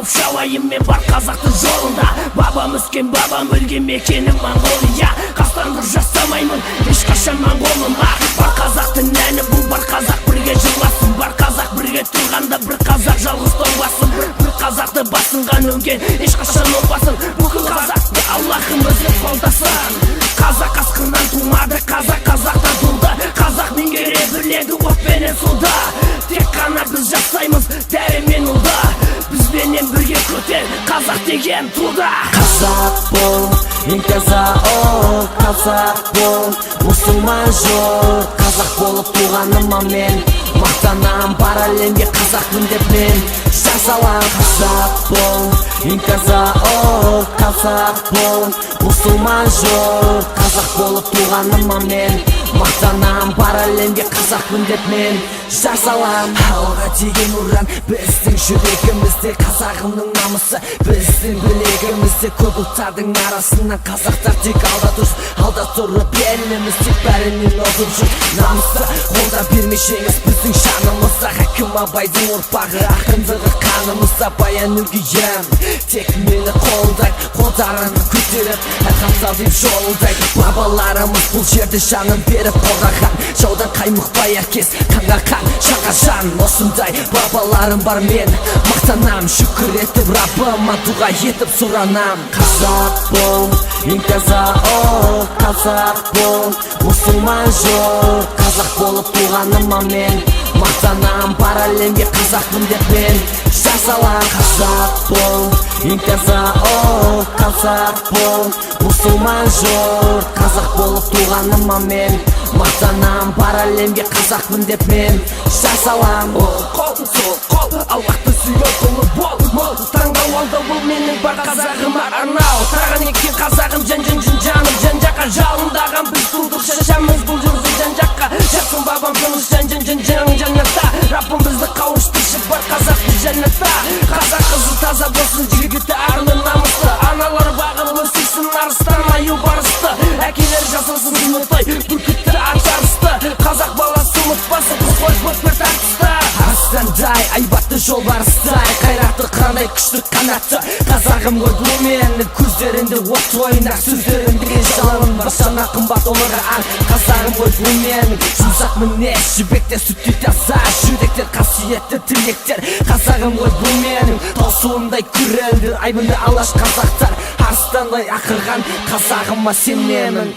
алып шабайын мен бар қазақтың жолында. Бабам өскен, бабам өлген мекенім Монғолия. Қастандық жасамаймын ешқашан моңғолыма. Бар қазақтың әні бұл, бар қазақ бірге жырласын. Бар қазақ бірге тұрғанда бір қазақ жалғыз тоңбасын. Бір қазақты басынған өнген ешқашан оңбасын. Бүкіл қазақты Аллахым өзі қолдасын. Қазақ асқынан тумады, қазақ қазақтан туды. Қазақ меңгере біледі отпенен суда. Тек қана біз жасаймыз дәрімен ұлда. Бізбенен бірге көтер қазақ деген туда. Қазақ бол, ең таза ол, қазақ бол, мұсылман жоқ. Қазақ болып туғаныма мен мақтанам, бар әлемге қазақпын деп мен жар салам. Қазақ бол, ең таза ол, қазақ бол, мұсылман жоқ. Қазақ болып туғаныма мен мақтанам, бар әлемге қазақпын деп мен жар салам. Алға деген ұран біздің жүрегімізде, қазағымның намысы біздің білегімізде. Көп ұлттардың арасынан қазақтар тек алда дұрыс, алда тұрып еліміз тек бәрінен озып жүр. Намысты қолда бермей жеңіс біздің жанымызда. Хакім Абайдың ұрпағы, ақындығы қанымызда. Баян өлгейім тек мені қолдай, қолдарын көтеріп әқамсал деп жолдай. Бабаларымыз бұл жерде жанын беріп қорғаған, жаудан қаймықпай әркез қанға қан, жанға жан. Осындай бабаларым бар, мен мақтанам, шүкір етіп Раббыма дуға етіп сұранам. Қазақ бол, ең таза ол, қазақ бол, мұсылман жоқ. Қазақ болып туғаныма мен мақтанам, бар әлемге қазақпын деп мен жар салам. Қазақ бол, ең таза ол, қазақ бол, мұсылман жоқ. Қазақ болып туғаныма мен мақтанам, бар әлемге қазақпын деп мен жар салам. Қол, сол қол, Аллахты сүйген құлы бол, мол таңдау алды бұл менің бар қазағыма арнау. Таған екен қазағым жаным жан-жаққа, жалындаған біз тудық шашамыз бұл жүрді жан-жаққа. Жатсын бабам тыныш жаннатта, Раббым бізді қауыштыршы бар қазақты жәннатта. Қазақ қызы таза болсын, жігіті арлы намысты, аналар бағып өсірсін арыстан аю барысты. Әкелер жасасын ұмытай бүркітті ачарысты, қазақ баласы ұмытпасын қыз қой көпір тартысты. Арыстандай айбатты жолбарыстай, қайратты қандай күшті қанатты қазағым ғой бұл менің. Көздерінде от ойнақ, сөздерінде жалын бар, жана қымбат оларға аң. Қазағым ғой бұл менің, жұмсақ мінез, жібектер сүттей таза, жүректер қасиетті тілектер. Қазағым ғой бұл менің, таусуындай күрелдер, айбынды алаш қазақтар, арыстандай ақырған қазағыма сенемін.